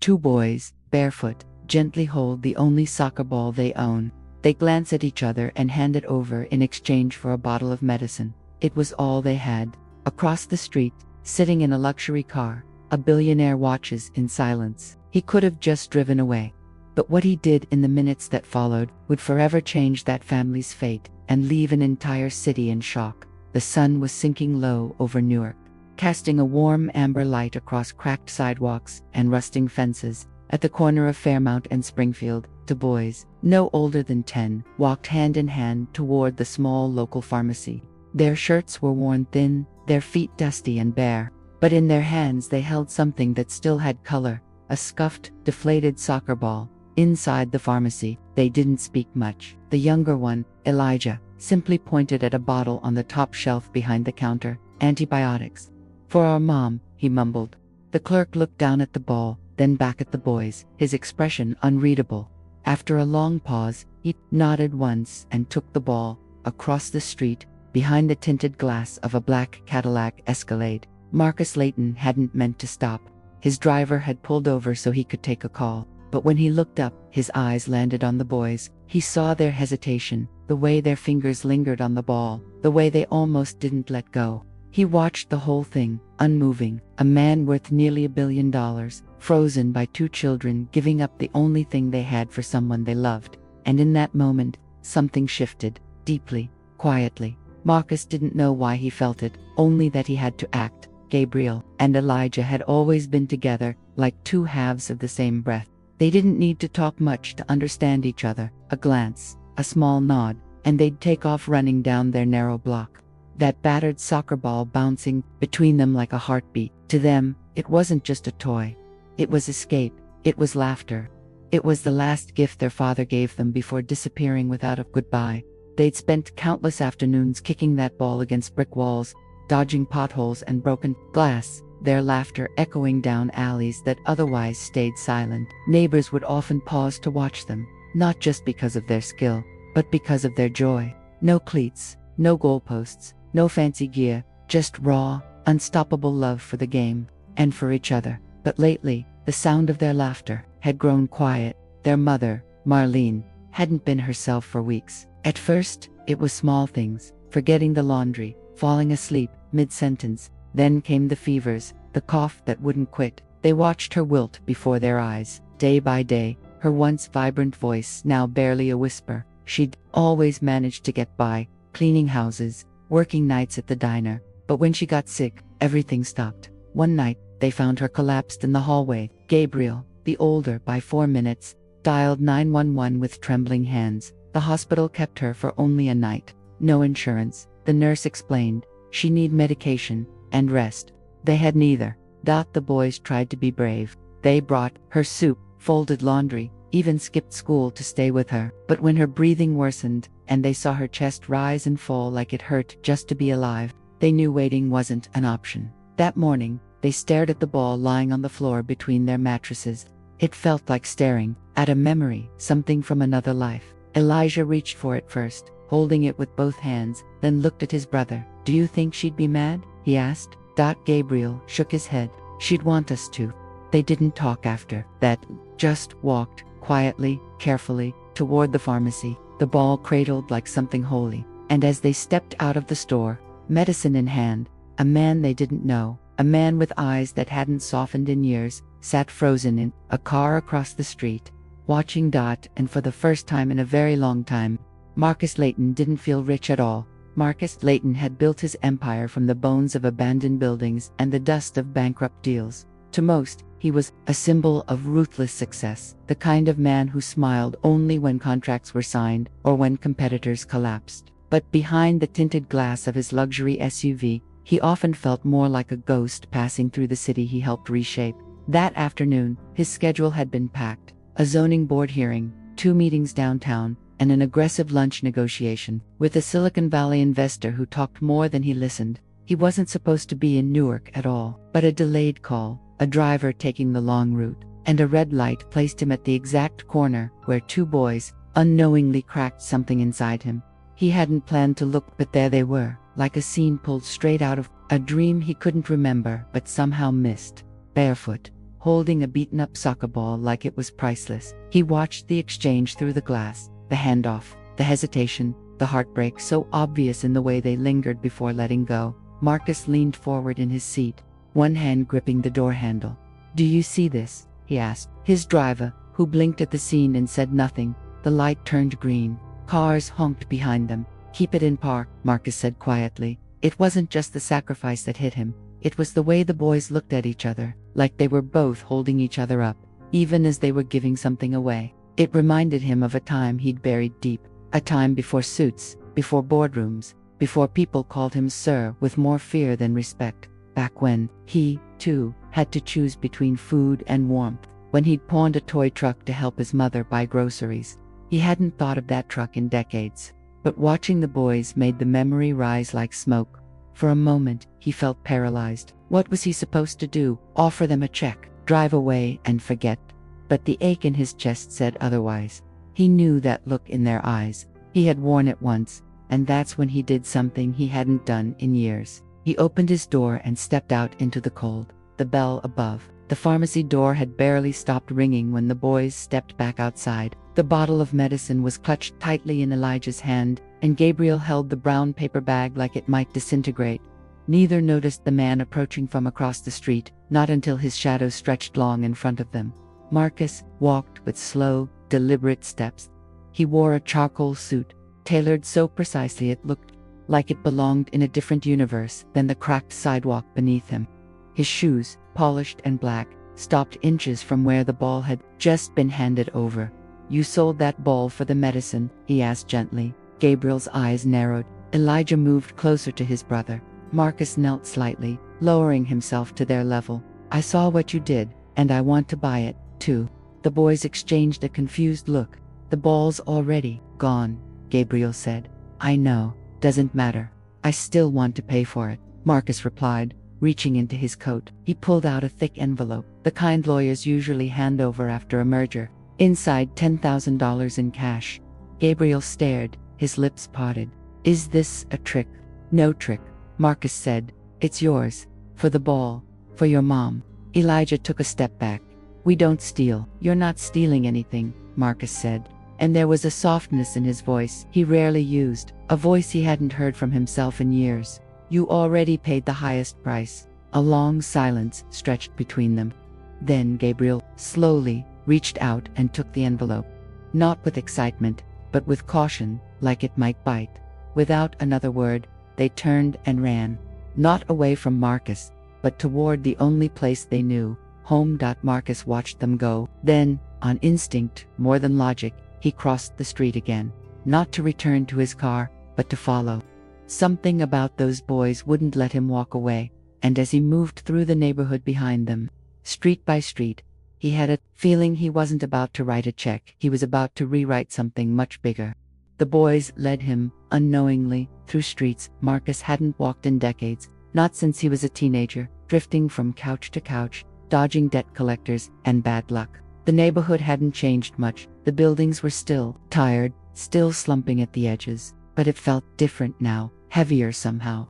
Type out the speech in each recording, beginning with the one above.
Two boys, barefoot, gently hold the only soccer ball they own. They glance at each other and hand it over in exchange for a bottle of medicine. It was all they had. Across the street, sitting in a luxury car, a billionaire watches in silence. He could have just driven away. But what he did in the minutes that followed would forever change that family's fate and leave an entire city in shock. The sun was sinking low over Newark, casting a warm amber light across cracked sidewalks and rusting fences. At the corner of Fairmount and Springfield, two boys, no older than 10, walked hand in hand toward the small local pharmacy. Their shirts were worn thin, their feet dusty and bare, but in their hands they held something that still had color, a scuffed, deflated soccer ball. Inside the pharmacy, they didn't speak much. The younger one, Elijah, simply pointed at a bottle on the top shelf behind the counter. Antibiotics. For our mom, he mumbled. The clerk looked down at the ball, then back at the boys, his expression unreadable. After a long pause, he nodded once and took the ball. Across the street, behind the tinted glass of a black Cadillac Escalade, Marcus Layton hadn't meant to stop. His driver had pulled over so he could take a call. But when he looked up, his eyes landed on the boys. He saw their hesitation, the way their fingers lingered on the ball, the way they almost didn't let go. He watched the whole thing, unmoving, a man worth nearly $1 billion, frozen by two children giving up the only thing they had for someone they loved. And in that moment, something shifted, deeply, quietly. Marcus didn't know why he felt it, only that he had to act. Gabriel and Elijah had always been together, like two halves of the same breath. They didn't need to talk much to understand each other. A glance, a small nod, and they'd take off running down their narrow block. That battered soccer ball bouncing between them like a heartbeat. To them, it wasn't just a toy. It was escape. It was laughter. It was the last gift their father gave them before disappearing without a goodbye. They'd spent countless afternoons kicking that ball against brick walls, dodging potholes and broken glass, their laughter echoing down alleys that otherwise stayed silent. Neighbors would often pause to watch them, not just because of their skill, but because of their joy. No cleats, no goalposts, no fancy gear, just raw, unstoppable love for the game, and for each other. But lately, the sound of their laughter had grown quiet. Their mother, Marlene, hadn't been herself for weeks. At first, it was small things, forgetting the laundry, falling asleep mid-sentence. Then came the fevers, the cough that wouldn't quit. They watched her wilt before their eyes. Day by day, her once vibrant voice now barely a whisper. She'd always managed to get by, cleaning houses, working nights at the diner. But when she got sick, everything stopped. One night, they found her collapsed in the hallway. Gabriel, the older by 4 minutes, dialed 911 with trembling hands. The hospital kept her for only a night. No insurance, the nurse explained. She needed medication and rest. They had neither. The boys tried to be brave. They brought her soup, folded laundry, even skipped school to stay with her. But when her breathing worsened, and they saw her chest rise and fall like it hurt just to be alive, they knew waiting wasn't an option. That morning, they stared at the ball lying on the floor between their mattresses. It felt like staring at a memory, something from another life. Elijah reached for it first, holding it with both hands, then looked at his brother. "Do you think she'd be mad?" he asked. Gabriel shook his head. "She'd want us to." They didn't talk after that, just walked, quietly, carefully, toward the pharmacy, the ball cradled like something holy. And as they stepped out of the store, medicine in hand, a man they didn't know, a man with eyes that hadn't softened in years, sat frozen in a car across the street, watching Dot. And for the first time in a very long time, Marcus Layton didn't feel rich at all. Marcus Layton had built his empire from the bones of abandoned buildings and the dust of bankrupt deals. To most, he was a symbol of ruthless success, the kind of man who smiled only when contracts were signed or when competitors collapsed. But behind the tinted glass of his luxury SUV, he often felt more like a ghost passing through the city he helped reshape. That afternoon, his schedule had been packed. A zoning board hearing, 2 meetings downtown, and an aggressive lunch negotiation with a Silicon Valley investor who talked more than he listened. He wasn't supposed to be in Newark at all, but a delayed call, a driver taking the long route, and a red light placed him at the exact corner where 2 boys unknowingly cracked something inside him. He hadn't planned to look, but there they were, like a scene pulled straight out of a dream he couldn't remember but somehow missed. Barefoot, holding a beaten-up soccer ball like it was priceless. He watched the exchange through the glass, the handoff, the hesitation, the heartbreak so obvious in the way they lingered before letting go. Marcus leaned forward in his seat, one hand gripping the door handle. "Do you see this?" he asked. His driver, who blinked at the scene and said nothing, the light turned green. Cars honked behind them. "Keep it in park," Marcus said quietly. It wasn't just the sacrifice that hit him. It was the way the boys looked at each other, like they were both holding each other up, even as they were giving something away. It reminded him of a time he'd buried deep, a time before suits, before boardrooms, before people called him sir with more fear than respect. Back when he, too, had to choose between food and warmth, when he'd pawned a toy truck to help his mother buy groceries. He hadn't thought of that truck in decades, but watching the boys made the memory rise like smoke. For a moment, he felt paralyzed. What was he supposed to do? Offer them a check, drive away, and forget? But the ache in his chest said otherwise. He knew that look in their eyes. He had worn it once, and that's when he did something he hadn't done in years. He opened his door and stepped out into the cold. The bell above the pharmacy door had barely stopped ringing when the boys stepped back outside. The bottle of medicine was clutched tightly in Elijah's hand, and Gabriel held the brown paper bag like it might disintegrate. Neither noticed the man approaching from across the street, not until his shadow stretched long in front of them. Marcus walked with slow, deliberate steps. He wore a charcoal suit, tailored so precisely it looked like it belonged in a different universe than the cracked sidewalk beneath him. His shoes, polished and black, stopped inches from where the ball had just been handed over. "You sold that ball for the medicine?" he asked gently. Gabriel's eyes narrowed. Elijah moved closer to his brother. Marcus knelt slightly, lowering himself to their level. "I saw what you did, and I want to buy it, too." The boys exchanged a confused look. "The ball's already gone," Gabriel said. "I know. Doesn't matter. I still want to pay for it," Marcus replied, reaching into his coat. He pulled out a thick envelope, the kind lawyers usually hand over after a merger. Inside, $10,000 in cash. Gabriel stared, his lips parted. "Is this a trick?" "No trick," Marcus said. "It's yours. For the ball. For your mom." Elijah took a step back. "We don't steal." "You're not stealing anything," Marcus said. And there was a softness in his voice he rarely used, a voice he hadn't heard from himself in years. "You already paid the highest price." A long silence stretched between them. Then Gabriel, slowly, reached out and took the envelope. Not with excitement, but with caution, like it might bite. Without another word, they turned and ran. Not away from Marcus, but toward the only place they knew, home. Marcus watched them go. Then, on instinct, more than logic, he crossed the street again. Not to return to his car, but to follow. Something about those boys wouldn't let him walk away, and as he moved through the neighborhood behind them, street by street, he had a feeling he wasn't about to write a check. He was about to rewrite something much bigger. The boys led him, unknowingly, through streets Marcus hadn't walked in decades, not since he was a teenager, drifting from couch to couch, dodging debt collectors and bad luck. The neighborhood hadn't changed much. The buildings were still tired, still slumping at the edges, but it felt different now, heavier somehow.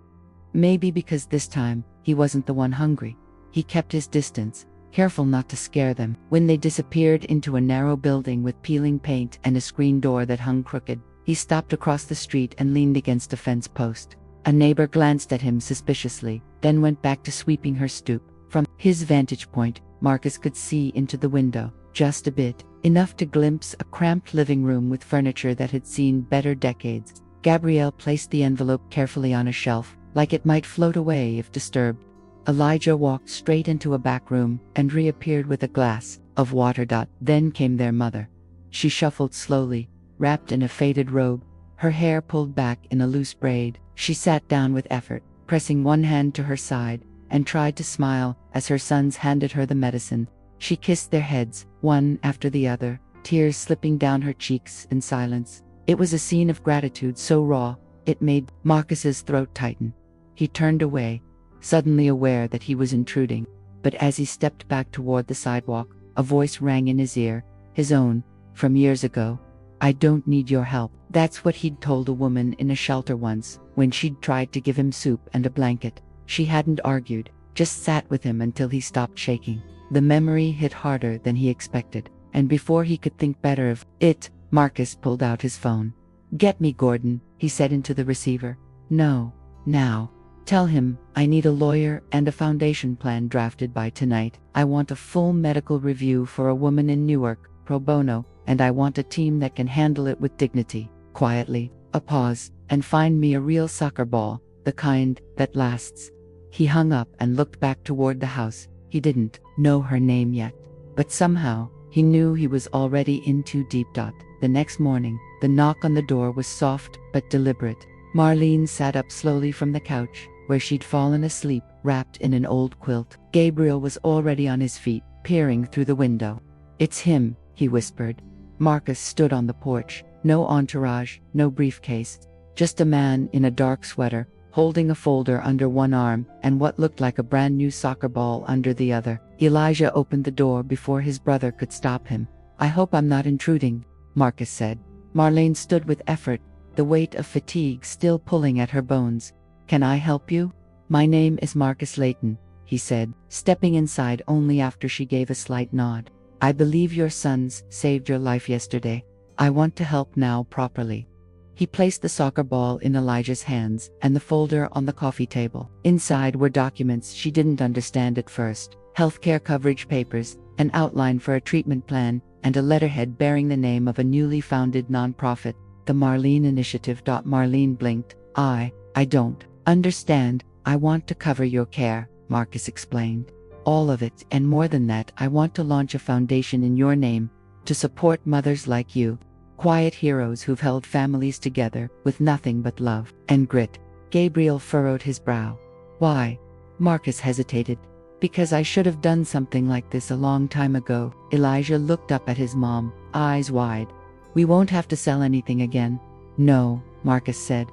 Maybe because this time, he wasn't the one hungry. He kept his distance, careful not to scare them. When they disappeared into a narrow building with peeling paint and a screen door that hung crooked, he stopped across the street and leaned against a fence post. A neighbor glanced at him suspiciously, then went back to sweeping her stoop. From his vantage point, Marcus could see into the window, just a bit, enough to glimpse a cramped living room with furniture that had seen better decades. Gabrielle placed the envelope carefully on a shelf, like it might float away if disturbed. Elijah walked straight into a back room and reappeared with a glass of water. Then came their mother. She shuffled slowly, wrapped in a faded robe, her hair pulled back in a loose braid. She sat down with effort, pressing one hand to her side, and tried to smile as her sons handed her the medicine. She kissed their heads, one after the other, tears slipping down her cheeks in silence. It was a scene of gratitude so raw, it made Marcus's throat tighten. He turned away, suddenly aware that he was intruding. But as he stepped back toward the sidewalk, a voice rang in his ear, his own, from years ago. "I don't need your help." That's what he'd told a woman in a shelter once, when she'd tried to give him soup and a blanket. She hadn't argued, just sat with him until he stopped shaking. The memory hit harder than he expected, and before he could think better of it, Marcus pulled out his phone. "Get me Gordon," he said into the receiver. "No. Now. Tell him I need a lawyer and a foundation plan drafted by tonight. I want a full medical review for a woman in Newark, pro bono, and I want a team that can handle it with dignity." Quietly, a pause, "and find me a real soccer ball, the kind that lasts." He hung up and looked back toward the house. He didn't know her name yet, but somehow, he knew he was already in too deep. The next morning, the knock on the door was soft but deliberate. Marlene sat up slowly from the couch, where she'd fallen asleep, wrapped in an old quilt. Gabriel was already on his feet, peering through the window. "It's him," he whispered. Marcus stood on the porch, no entourage, no briefcase, just a man in a dark sweater, holding a folder under one arm and what looked like a brand new soccer ball under the other. Elijah opened the door before his brother could stop him. "I hope I'm not intruding," Marcus said. Marlene stood with effort, the weight of fatigue still pulling at her bones. "Can I help you?" "My name is Marcus Layton," he said, stepping inside only after she gave a slight nod. "I believe your sons saved your life yesterday. I want to help now properly." He placed the soccer ball in Elijah's hands and the folder on the coffee table. Inside were documents she didn't understand at first: healthcare coverage papers, an outline for a treatment plan, and a letterhead bearing the name of a newly founded nonprofit, the Marlene Initiative. Marlene blinked. I don't understand. I want to cover your care," Marcus explained. "All of it, and more than that. I want to launch a foundation in your name, to support mothers like you. Quiet heroes who've held families together with nothing but love and grit." Gabriel furrowed his brow. "Why?" Marcus hesitated. "Because I should have done something like this a long time ago." Elijah looked up at his mom, eyes wide. "We won't have to sell anything again." "No," Marcus said.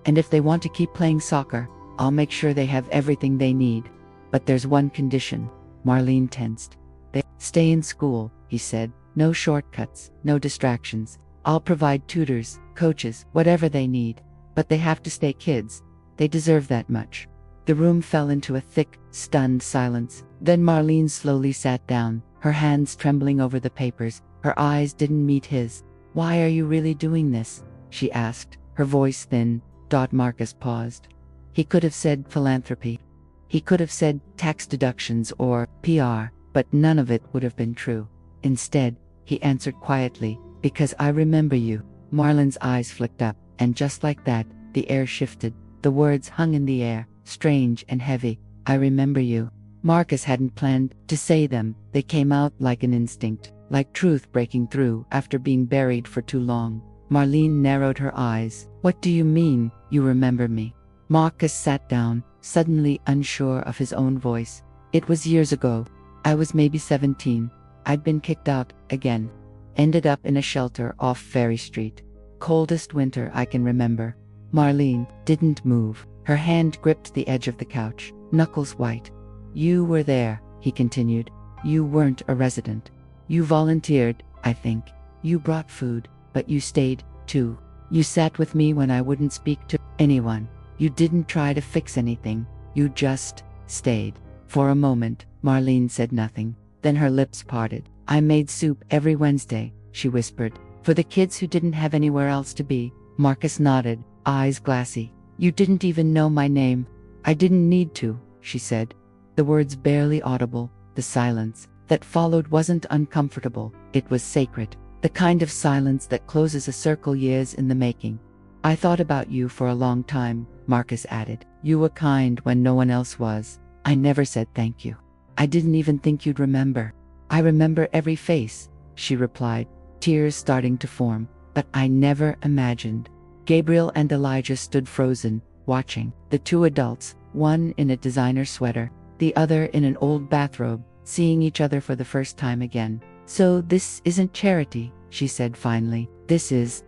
"And if they want to keep playing soccer, I'll make sure they have everything they need. But there's one condition." Marlene tensed. "They stay in school," he said. "No shortcuts, no distractions. I'll provide tutors, coaches, whatever they need. But they have to stay kids. They deserve that much." The room fell into a thick, stunned silence. Then Marlene slowly sat down, her hands trembling over the papers. Her eyes didn't meet his. "Why are you really doing this?" she asked, her voice thin. Marcus paused. He could have said philanthropy. He could have said tax deductions or PR, but none of it would have been true. Instead, he answered quietly, "Because I remember you." Marlene's eyes flicked up, and just like that, the air shifted. The words hung in the air, strange and heavy. "I remember you." Marcus hadn't planned to say them. They came out like an instinct, like truth breaking through after being buried for too long. Marlene narrowed her eyes. "What do you mean, you remember me?" Marcus sat down, suddenly unsure of his own voice. "It was years ago. I was maybe 17. I'd been kicked out, again. Ended up in a shelter off Ferry Street. Coldest winter I can remember." Marlene didn't move. Her hand gripped the edge of the couch, knuckles white. "You were there," he continued. "You weren't a resident. You volunteered, I think. You brought food, but you stayed, too. You sat with me when I wouldn't speak to anyone. You didn't try to fix anything. You just stayed." For a moment, Marlene said nothing. Then her lips parted. "I made soup every Wednesday," she whispered, "for the kids who didn't have anywhere else to be." Marcus nodded, eyes glassy. "You didn't even know my name." "I didn't need to," she said. The words barely audible. The silence that followed wasn't uncomfortable. It was sacred. The kind of silence that closes a circle years in the making. "I thought about you for a long time," Marcus added. "You were kind when no one else was. I never said thank you. I didn't even think you'd remember." "I remember every face," she replied, tears starting to form. "But I never imagined." Gabriel and Elijah stood frozen, watching. The two adults, one in a designer sweater, the other in an old bathrobe, seeing each other for the first time again. "So this isn't charity," she said finally. "This is ...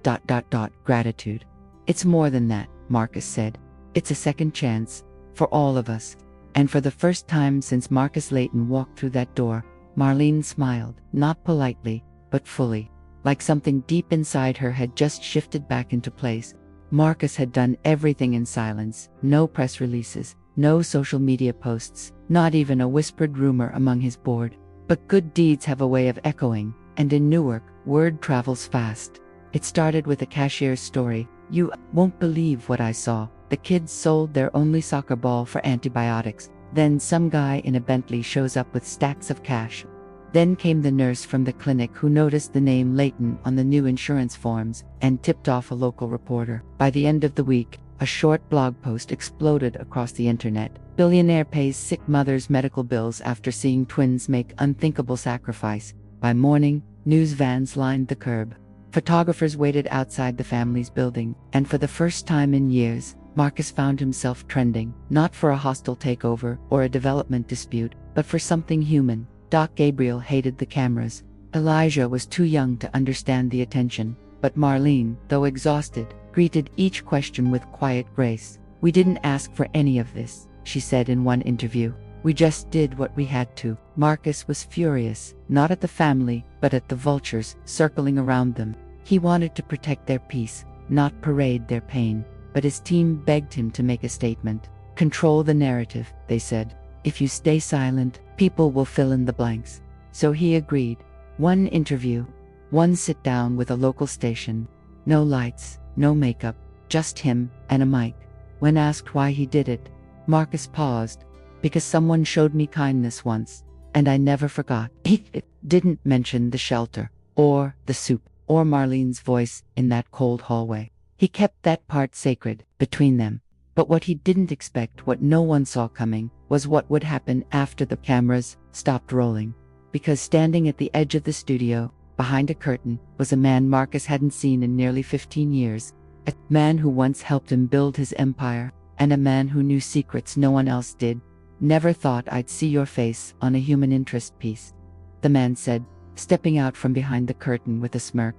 gratitude." "It's more than that," Marcus said. "It's a second chance, for all of us." And for the first time since Marcus Layton walked through that door, Marlene smiled, not politely, but fully, like something deep inside her had just shifted back into place. Marcus had done everything in silence, no press releases, no social media posts, not even a whispered rumor among his board. But good deeds have a way of echoing, and in Newark, word travels fast. It started with a cashier's story. You won't believe what I saw. The kids sold their only soccer ball for antibiotics. Then some guy in a Bentley shows up with stacks of cash. Then came the nurse from the clinic who noticed the name Leighton on the new insurance forms and tipped off a local reporter. By the end of the week, a short blog post exploded across the internet. Billionaire pays sick mother's medical bills after seeing twins make unthinkable sacrifice. By morning, news vans lined the curb. Photographers waited outside the family's building, and for the first time in years, Marcus found himself trending, not for a hostile takeover or a development dispute, but for something human. Doc Gabriel hated the cameras. Elijah was too young to understand the attention, but Marlene, though exhausted, greeted each question with quiet grace. "We didn't ask for any of this," she said in one interview. "We just did what we had to." Marcus was furious, not at the family, but at the vultures circling around them. He wanted to protect their peace, not parade their pain. But his team begged him to make a statement. "Control the narrative," they said. "If you stay silent, people will fill in the blanks." So he agreed. One interview, one sit-down with a local station. No lights, no makeup, just him and a mic. When asked why he did it, Marcus paused. "Because someone showed me kindness once, and I never forgot." He didn't mention the shelter, or the soup, or Marlene's voice in that cold hallway. He kept that part sacred, between them. But what he didn't expect, what no one saw coming, was what would happen after the cameras stopped rolling. Because standing at the edge of the studio, behind a curtain, was a man Marcus hadn't seen in nearly 15 years. A man who once helped him build his empire, and a man who knew secrets no one else did. "Never thought I'd see your face on a human interest piece," the man said, stepping out from behind the curtain with a smirk.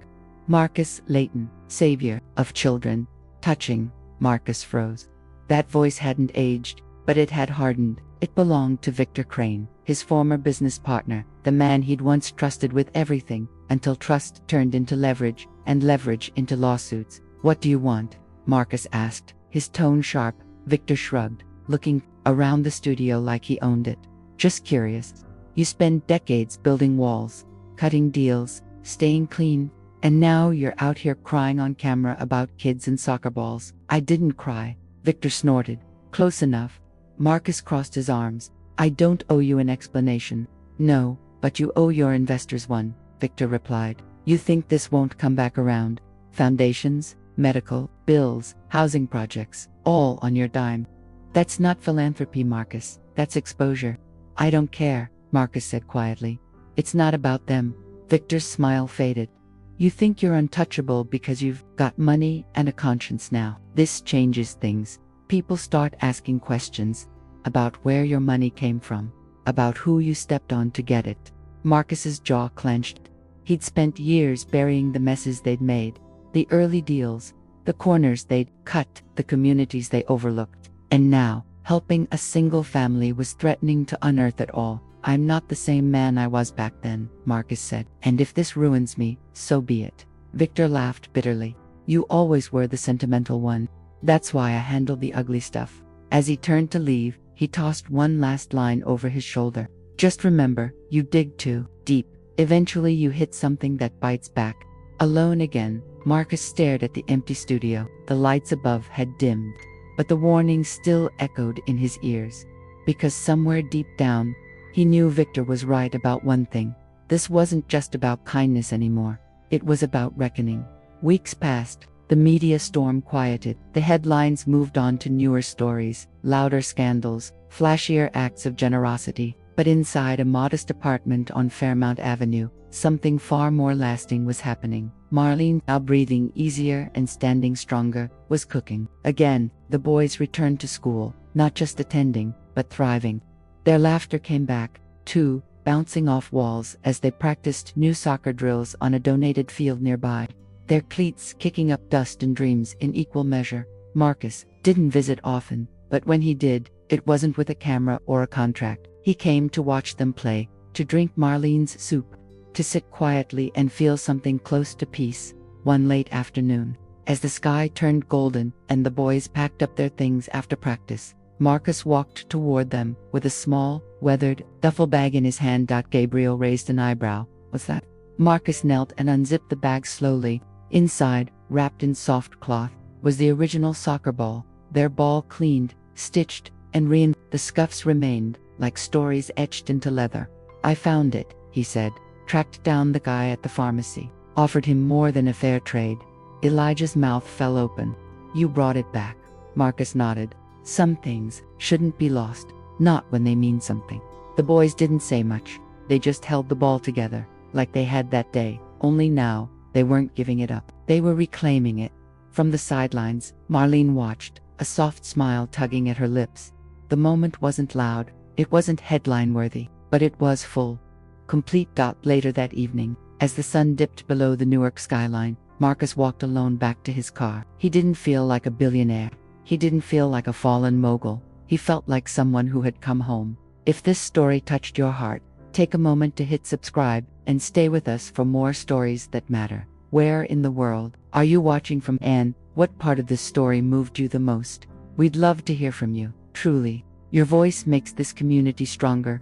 "Marcus Leighton, savior of children." Touching, Marcus froze. That voice hadn't aged, but it had hardened. It belonged to Victor Crane, his former business partner, the man he'd once trusted with everything, until trust turned into leverage, and leverage into lawsuits. "What do you want?" Marcus asked, his tone sharp. Victor shrugged, looking around the studio like he owned it. "Just curious. You spend decades building walls, cutting deals, staying clean, and now you're out here crying on camera about kids and soccer balls." "I didn't cry," Victor snorted. "Close enough." Marcus crossed his arms. "I don't owe you an explanation." "No, but you owe your investors one," Victor replied. "You think this won't come back around? Foundations, medical, bills, housing projects, all on your dime. That's not philanthropy, Marcus. That's exposure." "I don't care," Marcus said quietly. "It's not about them." Victor's smile faded. "You think you're untouchable because you've got money and a conscience now. This changes things. People start asking questions about where your money came from, about who you stepped on to get it." Marcus's jaw clenched. He'd spent years burying the messes they'd made, the early deals, the corners they'd cut, the communities they overlooked. And now, helping a single family was threatening to unearth it all. "I'm not the same man I was back then," Marcus said. "And if this ruins me, so be it." Victor laughed bitterly. "You always were the sentimental one. That's why I handled the ugly stuff." As he turned to leave, he tossed one last line over his shoulder. "Just remember, you dig too deep. Eventually you hit something that bites back." Alone again, Marcus stared at the empty studio. The lights above had dimmed, but the warning still echoed in his ears. Because somewhere deep down, he knew Victor was right about one thing. This wasn't just about kindness anymore. It was about reckoning. Weeks passed. The media storm quieted. The headlines moved on to newer stories, louder scandals, flashier acts of generosity. But inside a modest apartment on Fairmount Avenue, something far more lasting was happening. Marlene, now breathing easier and standing stronger, was cooking. Again, the boys returned to school, not just attending, but thriving. Their laughter came back, too, bouncing off walls as they practiced new soccer drills on a donated field nearby. Their cleats kicking up dust and dreams in equal measure. Marcus didn't visit often, but when he did, it wasn't with a camera or a contract. He came to watch them play, to drink Marlene's soup, to sit quietly and feel something close to peace. One late afternoon, as the sky turned golden and the boys packed up their things after practice, Marcus walked toward them with a small, weathered duffel bag in his hand. Gabriel raised an eyebrow. What's that? Marcus knelt and unzipped the bag slowly. Inside, wrapped in soft cloth, was the original soccer ball, their ball cleaned, stitched, and the scuffs remained, like stories etched into leather. I found it, he said, tracked down the guy at the pharmacy, offered him more than a fair trade. Elijah's mouth fell open. You brought it back. Marcus nodded. Some things shouldn't be lost, not when they mean something. The boys didn't say much. They just held the ball together, like they had that day, only now, they weren't giving it up. They were reclaiming it. From the sidelines, Marlene watched, a soft smile tugging at her lips. The moment wasn't loud, it wasn't headline-worthy, but it was full. Complete. Later that evening, as the sun dipped below the Newark skyline, Marcus walked alone back to his car. He didn't feel like a billionaire. He didn't feel like a fallen mogul. He felt like someone who had come home. If this story touched your heart, take a moment to hit subscribe and stay with us for more stories that matter. Where in the world are you watching from, and what part of this story moved you the most? We'd love to hear from you. Truly, your voice makes this community stronger.